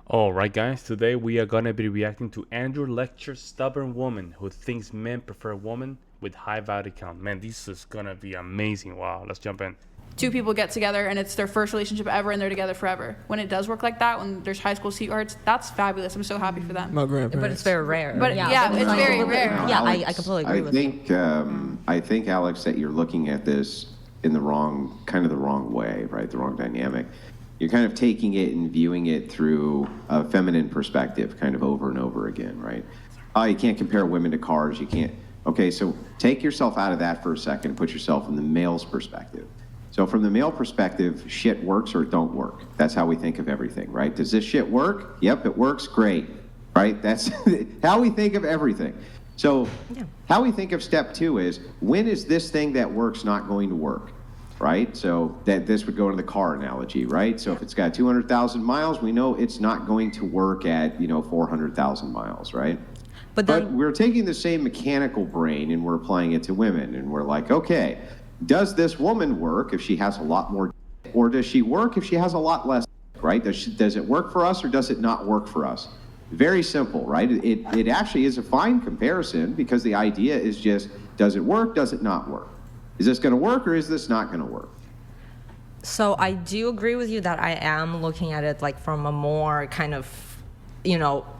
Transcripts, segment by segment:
All right, guys. Today we are gonna be reacting to Andrew Lecture's "Stubborn Woman Who Thinks Men Prefer Women with High Value Count." Man, this is gonna be amazing. Wow, let's jump in. Two people get together and it's their first relationship ever and they're together forever. When it does work like that, when there's high school sweethearts, that's fabulous. I'm so happy for them. My grandparents. But it's very rare. But yeah, it's very rare. Yeah, I completely agree with you. I think, Alex, that you're looking at this in the wrong way, right? The wrong dynamic. You're kind of taking it and viewing it through a feminine perspective, kind of over and over again, right? Oh, you can't compare women to cars. You can't. Okay, so take yourself out of that for a second and put yourself in the male's perspective. So from the male perspective, shit works or it don't work. That's how we think of everything, right? Does this shit work? Yep, it works, great, right? That's how we think of everything. So how we think of step two is, when is this thing that works not going to work, right? So that this would go into the car analogy, right? So if it's got 200,000 miles, we know it's not going to work at, 400,000 miles, right? But we're taking the same mechanical brain and we're applying it to women, and we're like, okay, does this woman work if she has a lot more, or does she work if she has a lot less, right? Does it work for us or does it not work for us? Very simple, right? It actually is a fine comparison, because the idea is just, does it work, does it not work? Is this going to work or is this not going to work? So I do agree with you that I am looking at it like from a more kind of,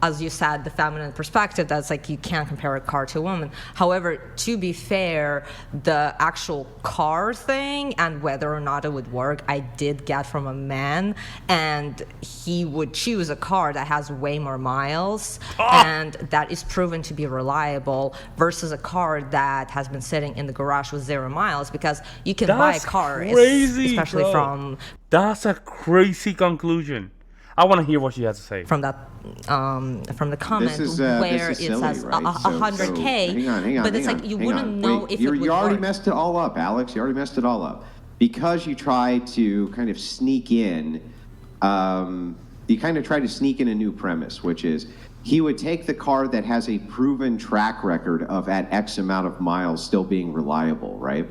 as you said, the feminine perspective. That's like, you can't compare a car to a woman. However, to be fair, the actual car thing and whether or not it would work, I did get from a man, and he would choose a car that has way more miles and that is proven to be reliable versus a car that has been sitting in the garage with 0 miles, because you can buy a car, crazy, especially bro. That's a crazy conclusion. I want to hear what she has to say. From that, from the comment where it silly, says right? 100K, hang on, but it's like you wouldn't know if it would you already work. messed it all up, Alex. You already messed it all up, because you try to kind of sneak in. You kind of try to sneak in a new premise, which is he would take the car that has a proven track record of at X amount of miles still being reliable, right?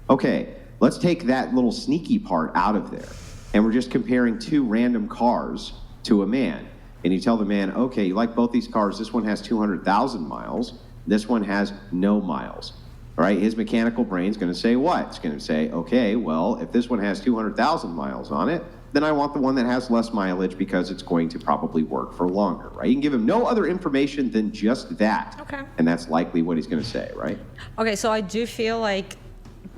Okay, let's take that little sneaky part out of there. And we're just comparing two random cars to a man. And you tell the man, okay, you like both these cars. This one has 200,000 miles. This one has no miles. All right, his mechanical brain's going to say what? It's going to say, okay, well, if this one has 200,000 miles on it, then I want the one that has less mileage, because it's going to probably work for longer, right? You can give him no other information than just that. Okay. And that's likely what he's going to say, right? Okay, so I do feel like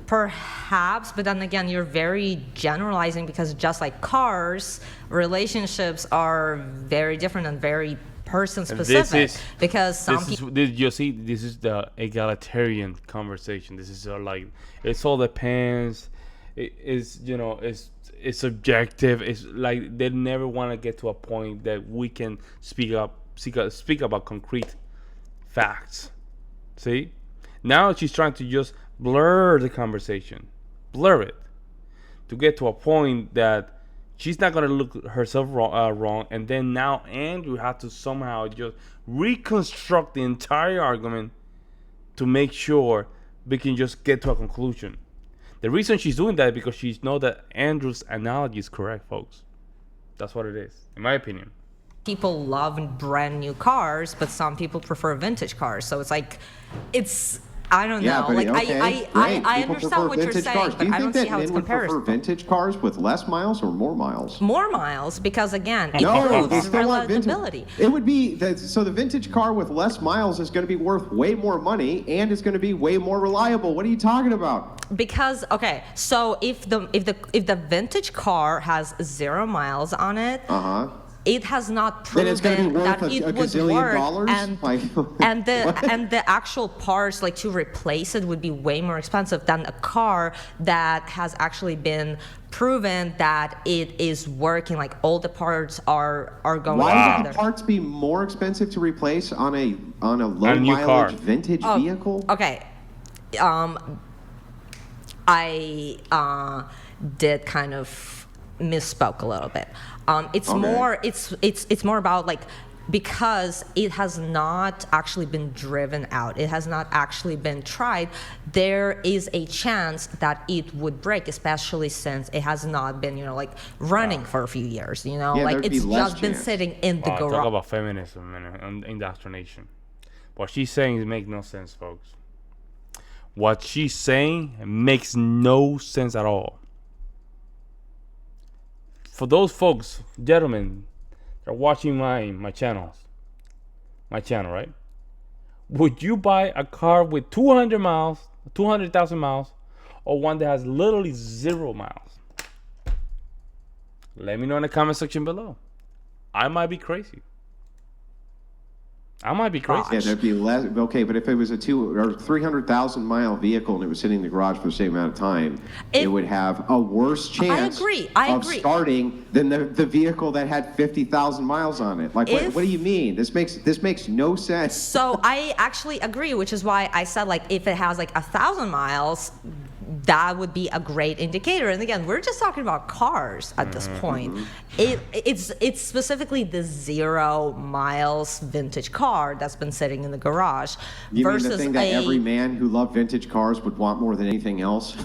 perhaps, but then again, you're very generalizing, because just like cars, relationships are very different and very person specific. Because some people, you see, this is the egalitarian conversation. This is like, it's all depends. It's subjective. It's like they never want to get to a point that we can speak about concrete facts. See, now she's trying to just blur the conversation, blur it, to get to a point that she's not going to look herself wrong, and then now Andrew had to somehow just reconstruct the entire argument to make sure we can just get to a conclusion. The reason she's doing that is because she knows that Andrew's analogy is correct, folks. That's what it is, in my opinion. people love brand new cars, but some people prefer vintage cars. So it's like, I don't know. But, like okay, I understand what you're saying, but I don't see how it's comparison. Do you think that men would prefer vintage cars with less miles or more miles? More miles, because again, it No, they proves still want vintage. relatability. It would be so the vintage car with less miles is going to be worth way more money, and it's going to be way more reliable. What are you talking about? Because okay, so if the vintage car has 0 miles on it, it has not proven that it would work, and the actual parts like to replace it would be way more expensive than a car that has actually been proven that it is working. Like all the parts are going Why together. would the parts be more expensive to replace on a low mileage car. vintage vehicle? Okay, I did kind of misspoke a little bit. It's more about like because it has not actually been driven out, it has not actually been tried, there is a chance that it would break, especially since it has not been, like running for a few years, Yeah, like there'd be it's less just been chance. sitting in the Talk garage. about feminism and indoctrination. What she's saying makes no sense, folks. What she's saying makes no sense at all. For those folks, gentlemen, that are watching my channel, right? Would you buy a car with 200,000 miles, or one that has literally 0 miles? Let me know in the comment section below. I might be crazy. I might be crazy. Yeah, there'd be less. Okay, but if it was a 300,000 mile vehicle and it was sitting in the garage for the same amount of time, it would have a worse chance I of agree. starting than the vehicle that had 50,000 miles on it. Like, what do you mean? This makes no sense. So I actually agree, which is why I said, like, if it has like 1,000 miles, that would be a great indicator. And again, we're just talking about cars at this point. It's specifically the 0 miles vintage car that's been sitting in the garage. You mean versus the thing that every man who loved vintage cars would want more than anything else?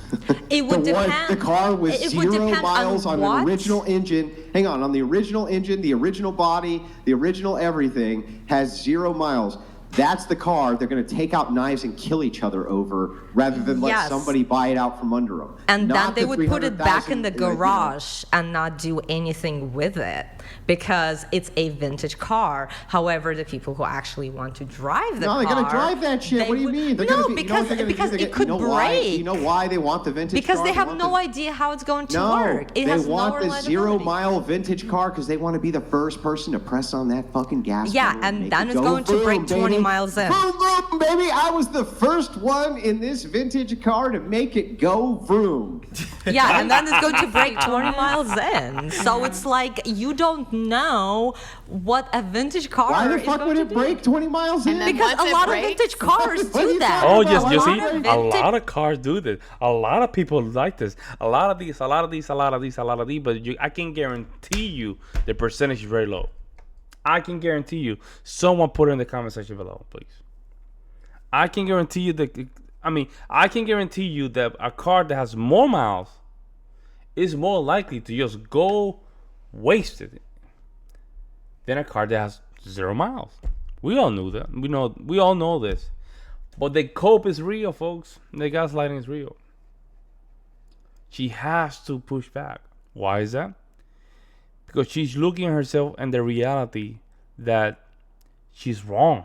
It would depend. The car with It would 0 depend miles on what? an original engine. Hang on the original engine, the original body, the original everything has 0 miles. That's the car they're going to take out knives and kill each other over, rather than let somebody buy it out from under them. And Not then they would put it back in the 300,000, garage and not do anything with it because it's a vintage car. However, the people who actually want to drive the car, they're going to drive that shit. What do you mean? They're No, gonna be, because it could break. You know why they want the vintage car? Because they have no idea how it's going to work. It they has want no the reliability. 0 mile vintage car because they want to be the first person to press on that fucking gas Yeah, pedal and make then it it's go going to vroom, break 20 baby. miles in. Vroom, vroom, baby. I was the first one in this vintage car to make it go vroom. Yeah, and then it's going to break 20 miles in. So it's like you don't know what a vintage car Why the is fuck going would to it do. break 20 miles in? Because Once a it lot breaks- of vintage cars What are do you that. talking Oh, about? just A you lot see, of a vintage- lot of cars do this. A lot of people like this. A lot of these, but I can guarantee you the percentage is very low. I can guarantee you. Someone put it in the comment section below, please. I can guarantee you that a car that has more miles is more likely to just go wasted than a car that has 0 miles. We all knew that. We all know this. But the cope is real, folks. The gaslighting is real. She has to push back. Why is that? Because she's looking at herself and the reality that she's wrong.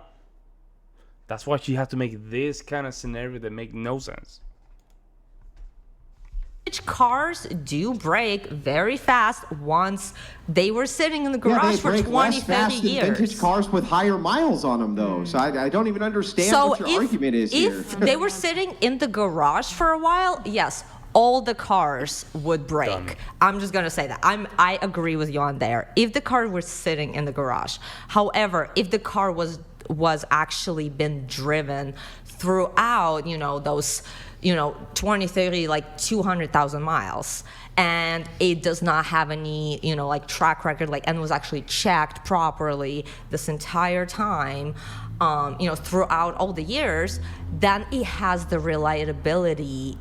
That's why she has to make this kind of scenario that make no sense. Vintage cars do break very fast once they were sitting in the garage for 20, 30 years. Vintage cars with higher miles on them, though. So I don't even understand So what your argument is here. if they were sitting in the garage for a while, yes, all the cars would break. Done. I'm just gonna say that. I agree with you on there. If the car was sitting in the garage, however, if the car was actually been driven throughout, those, 20, 30, like 200,000 miles, and it does not have any, like track record, and was actually checked properly this entire time, throughout all the years, then it has the reliability,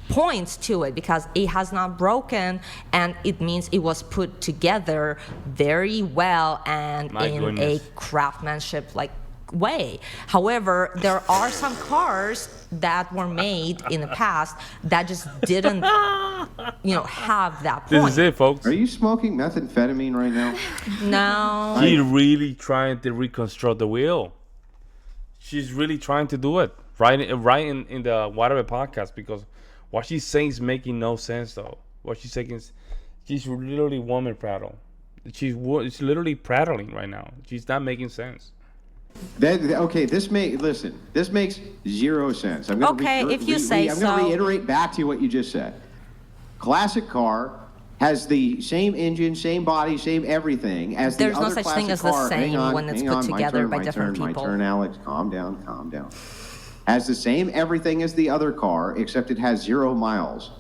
points to it because it has not broken, and it means it was put together very well and My in goodness. a craftsmanship way. However, there are some cars that were made in the past that just didn't, have that point. This is it, folks. Are you smoking methamphetamine right now? No. She's really trying to reconstruct the wheel. She's really trying to do it right in the whatever podcast, because what she's saying is making no sense, though. What she's saying is she's literally woman prattle. She's literally prattling right now. She's not making sense. This makes 0 sense. I'm gonna Okay, if you say I'm going to so. reiterate back to you what you just said. Classic car has the same engine, same body, same everything as There's the no other such classic thing as the car. same Hang on, when it's hang put on, together by my different turn, people. My turn, Alex. Calm down. Has the same everything as the other car, except it has 0 miles.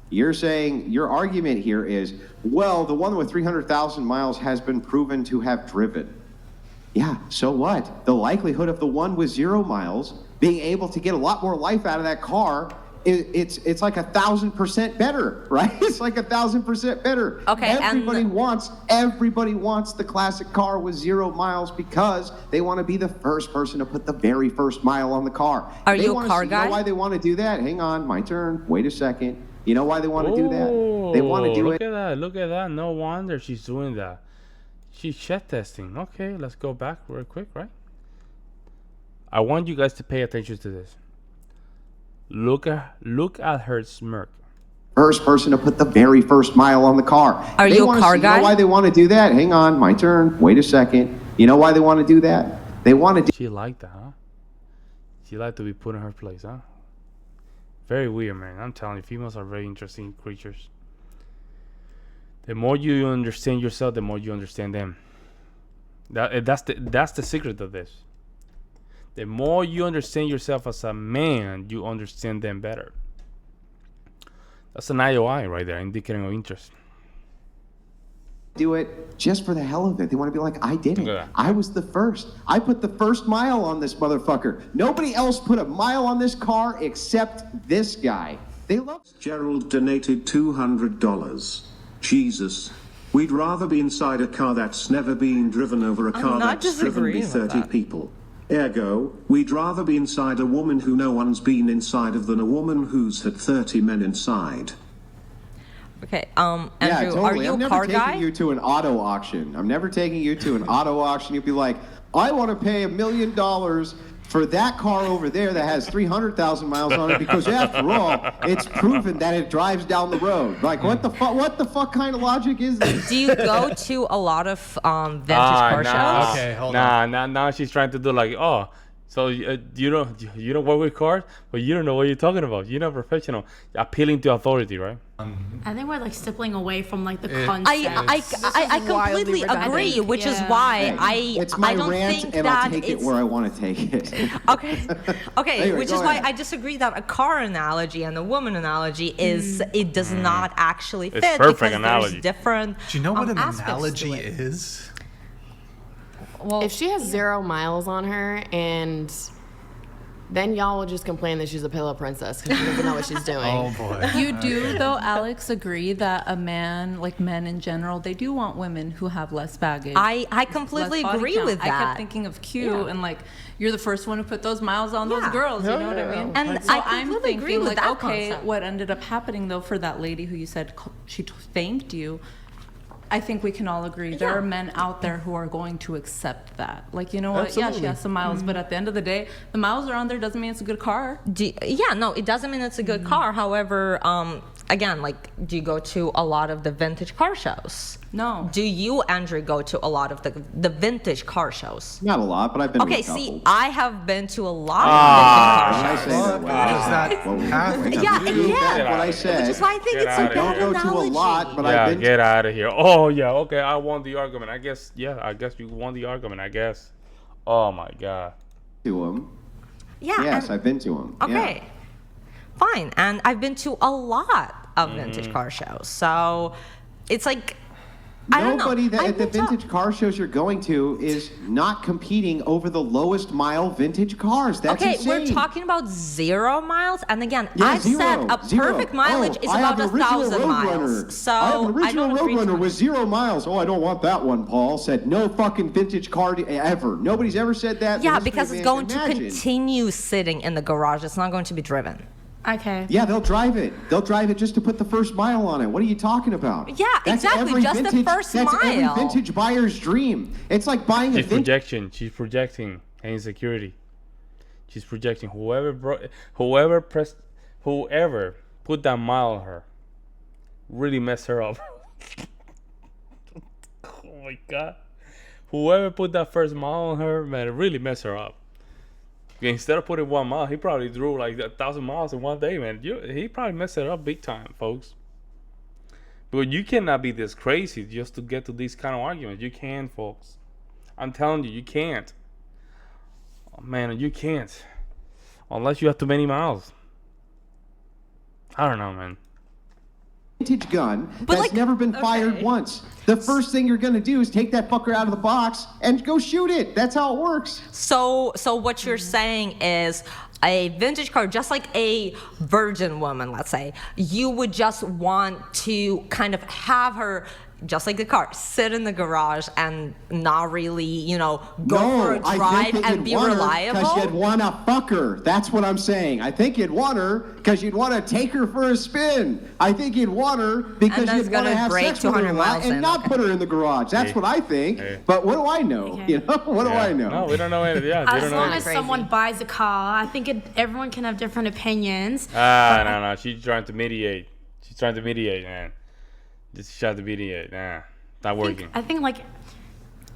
You're saying your argument here is, well, the one with 300,000 miles has been proven to have driven. Yeah, so what? The likelihood of the one with 0 miles being able to get a lot more life out of that car, it's like 1,000% better, right? It's like 1,000% better. Okay, everybody wants the classic car with 0 miles because they want to be the first person to put the very first mile on the car. Are you a car guy? You know why they want to do that? Hang on, my turn. Wait a second. You know why they want to do that? They want to do Look at that. Look at that. No wonder she's doing that. She's shed testing. Okay, let's go back real quick, right? I want you guys to pay attention to this. Look at her smirk. First person to put the very first mile on the car. Are you a car guy? You know why they want to do that? Hang on, my turn. Wait a second. You know why they want to do that? They want to do. She liked that, huh? She liked to be put in her place, huh? Very weird, man. I'm telling you, females are very interesting creatures. The more you understand yourself, the more you understand them. That's the secret of this. The more you understand yourself as a man, you understand them better. That's an IOI right there, indicating of interest. Do it just for the hell of it. They want to be like, I did it. Yeah. I was the first. I put the first mile on this motherfucker. Nobody else put a mile on this car except this guy. They love. Gerald donated $200. Jesus. We'd rather be inside a car that's never been driven over a car not that's driven by disagreeing with 30 that. people. Ergo, we'd rather be inside a woman who no one's been inside of than a woman who's had 30 men inside. Okay, Yeah, Andrew, totally. are you I'm a never car taking guy? you to an auto auction. I'm never taking you to an auto auction. You'll be like, I want to pay $1 million for that car over there that has 300,000 miles on it because after all, it's proven that it drives down the road. Like, what the fuck? What the fuck kind of logic is this? Do you go to a lot of vintage car shows? Okay, hold on. Now she's trying to do like, oh, so you don't work with cars, but you don't know what you're talking about. You're not professional. Appealing to authority, right? I think we're like stippling away from like the concept. I completely wildly redundant. agree, which is Yeah. why It's my I don't rant, think and that I'll take it it's where I want to take it. okay. Anyway, Which go is why ahead. I disagree that a car analogy and a woman analogy is it does not actually fit perfect because analogy. there's different. Do you know what an aspects to analogy it. is? Well, If she has 0 miles on her, and then y'all will just complain that she's a pillow princess because she doesn't know what she's doing. Oh boy. You do, though, Alex, agree that a man, like men in general, they do want women who have less baggage. I completely less body agree count. with I that. kept thinking of Q and like, you're the first one who put those miles on those Yeah. girls. You know what I mean? And so I I'm completely thinking agree with like, that okay, concept. what ended up happening though for that lady who you said she thanked you. I think we can all agree there Yeah. are men out there who are going to accept that. Like, you know what? Yeah, she has some miles, but at the end of the day, the miles are on there doesn't mean it's a good car. Yeah, no, it doesn't mean it's a good car. However, again, like, do you go to a lot of the vintage car shows? No. Do you, Andrew, go to a lot of the vintage car shows? Not a lot, but I've been Okay, to a couple. see, I have been to a lot When I of vintage say car that, What does that what- have to Yeah, do? yeah. what I shows. said. Which is why I think Get it's a outta bad here. Don't go to a analogy. lot, but Yeah, I've been. get out of here. Oh yeah, okay, I won the argument. I guess you won the argument. I guess. Oh my god. to them. Yeah. Yes, and- I've been to them. Okay. Fine. And I've been to a lot of vintage car shows. So it's like, I don't know. Nobody that I've at the been to- vintage car shows you're going to is not competing over the lowest mile vintage cars. That's Okay, insane. we're talking about 0 miles, and again, Yeah, I've said a zero. perfect mileage is I have about an original 1,000 miles. Roadrunner. So I have an original don't agree to Roadrunner it. with 0 miles. Oh, I don't want that one. Paul said no fucking vintage car ever. Nobody's ever said that. in the Yeah, history because of it's going to mankind. Imagine. continue sitting in the garage. It's not going to be driven. Okay. Yeah, they'll drive it. They'll drive it just to put the first mile on it. What are you talking about? Yeah, That's exactly, every just the vintage, first that's mile. every vintage buyer's dream. It's like buying a She's vintage. projection. She's projecting her insecurity. She's projecting. Whoever put that mile on her really messed her up. Oh my god. Whoever put that first mile on her, man, it really messed her up. Instead of putting 1 mile, he probably drew like 1,000 miles in one day, man. He probably messed it up big time, folks. But you cannot be this crazy just to get to these kind of arguments. You can't, folks. I'm telling you, you can't. Oh, man, you can't. Unless you have too many miles. I don't know, man. vintage gun But, that's like, never been fired okay. once. The first thing you're gonna do is take that fucker out of the box and go shoot it. That's how it works. So what you're saying is a vintage car, just like a virgin woman, let's say, you would just want to kind of have her, just like the car, sit in the garage and not really, go for a drive and be reliable? Because you'd want to fuck her. That's what I'm saying. I think you'd want her because you'd want to take her for a spin. I think you'd want her because that's you'd want to gonna have break sex with her 200 a lot miles and in, not okay. put her in the garage. That's what I think. But what do I know? Okay. What do I know? No, we don't know anything. Yeah, we As don't know long anything. as someone buys a car, I think everyone can have different opinions. No. She's trying to mediate. She's trying to mediate, man. Just trying to mediate. Nah, not working. I think like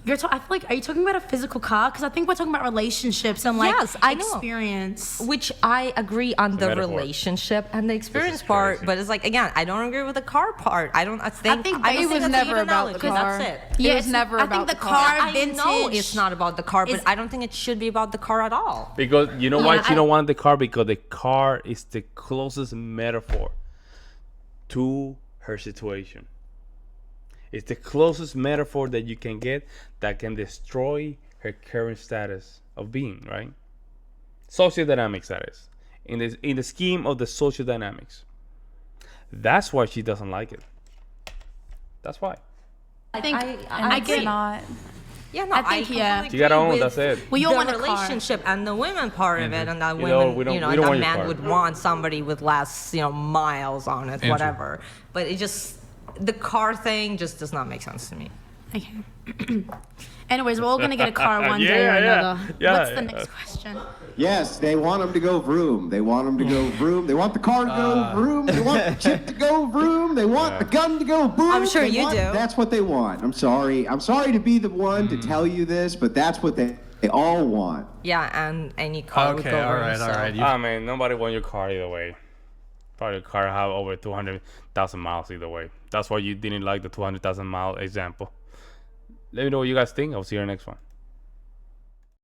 I feel like, are you talking about a physical car? Because I think we're talking about relationships and like Yes, I know. experience. Which I agree on the metaphor. relationship and the experience is part, crazy. but it's like, again, I don't agree with the car part. I think think I don't it think was that's never even about valid, the 'cause car. That's it. It Yeah, was never I about think the the car. car I vintage. know it's not about the car, but is- I don't think it should be about the car at all. Because you know why Yeah, she don't want the car? Because the car is the closest metaphor to her situation. It's the closest metaphor that you can get that can destroy her current status of being, right? Social dynamics, that is. In the scheme of the social dynamics. That's why she doesn't like it. That's why. I think I agree. cannot. Yeah, no, I think, yeah. completely You gotta agree own, with that's it. We all the want a car. relationship and the women part of it, and that You know, women, we don't- we and don't that want your man car. would want somebody with less, miles on it, whatever. But it just, the car thing just does not make sense to me. Okay. Anyways, we're all gonna get a car one day Yeah, or yeah. another. Yeah, What's the yeah. next question? Yes, they want them to go vroom. They want them to go vroom. They want the car to go vroom. They want the chip to go vroom. They want the gun to go boom. I'm sure you do. That's what they want. I'm sorry. I'm sorry to be the one to tell you this, but that's what they all want. Yeah, and any car would Okay, go all vroom, right, so. all right. Ah, man, nobody want your car either way. Probably your car have over 200,000 miles either way. That's why you didn't like the 200,000 mile example. Let me know what you guys think. I'll see you in the next one.